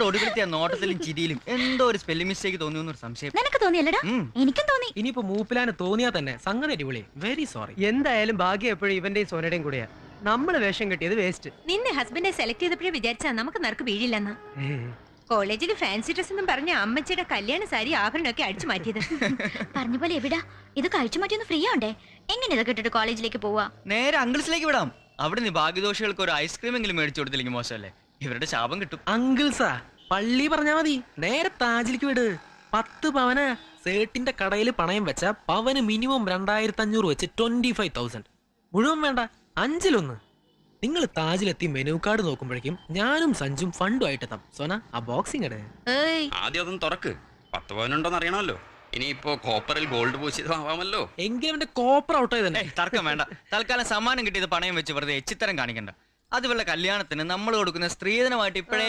ഒടുവിലത്തെ നോട്ടത്തിലും ചിരിയിലും എന്തോ ഒരു സ്പെല്ലിംഗ് മിസ്റ്റേക്ക് തോന്നിയെന്ന് ഒരു സംശയം. നിനക്ക് തോന്നിയല്ലടാ? എനിക്കും തോന്നി. ഇനിയിപ്പോ മൂപ്പിലാന് തോന്നിയാ തന്നെ സംഗതി അടിപൊളി. Very sorry. എന്തായാലും ഭാഗ്യം എപ്പോഴും ഇവന്റെയും സോനയുടെയും കൂടെയാ. നമ്മള് വേഷം കെട്ടിയത് വേസ്റ്റ്. നിന്നെ ഹസ്ബൻഡെ സെലക്ട് ചെയ്തപ്പോഴേ വിചാരിച്ചാ നമുക്ക് നറുക്ക് വീഴില്ലെന്നാ. കോളേജിൽ ഫാൻസി ഡ്രസ് എന്നും പറഞ്ഞ അമ്മച്ചിയുടെ കല്യാണ സാരി ആഭരണമൊക്കെ അടിച്ചു മാറ്റിയത്. പറഞ്ഞ പോലെ എവിടാ ഇത് കഴിച്ചു മാറ്റിയൊന്ന് ഫ്രീ ആണ്ടേ? എങ്ങനെ ഇതൊക്കെ ഇട്ടിട്ട് കോളേജിലേക്ക് പോവാ? നേരെ അങ്കിൾസിലേക്ക് വിടാം. അവിടെ നീ ഭാഗ്യദോഷികൾക്ക് ഒരു ഐസ്ക്രീം എങ്കിലും മേടിച്ചു കൊടുത്തില്ലെങ്കിൽ മോശമല്ലേ? ഇവരുടെ ശാപം കിട്ടും. അങ്കിൾസാ പള്ളി പറഞ്ഞാ മതി. നേരെ താജിലേക്ക് വിട്. 10 പവന് സേട്ടിന്റെ കടയിൽ പണയം വെച്ച പവന് മിനിമം 2500 വെച്ച് 25,000. മുഴുവൻ വേണ്ട, 5-1. നിങ്ങൾ താജിലെത്തി മെനു കാർഡ് നോക്കുമ്പോഴേക്കും ഞാനും സഞ്ജും ഫണ്ടും ആയിട്ടെത്താം. സോന, ആ ബോക്സിംഗ് ഇടേ. ആദ്യം അതൊന്നും തുറക്ക്. 10 പവനുണ്ടോന്ന് അറിയണമല്ലോ. ഇനിയിപ്പോ കോപ്പറിൽ ഗോൾഡ് പൂശിയതാവാമല്ലോ. എങ്കിലും അവന്റെ കോപ്പർ ഔട്ടായി തന്നെ. തർക്കം വേണ്ട. തൽക്കാലം സമ്മാനം കിട്ടിയത് പണയം വെച്ച് വെറുതെ എച്ചിത്തരം കാണിക്കണ്ട. അതുപോലെ കല്യാണത്തിന് നമ്മൾ കൊടുക്കുന്ന സ്ത്രീധനമായിട്ട് ഇപ്പോഴേ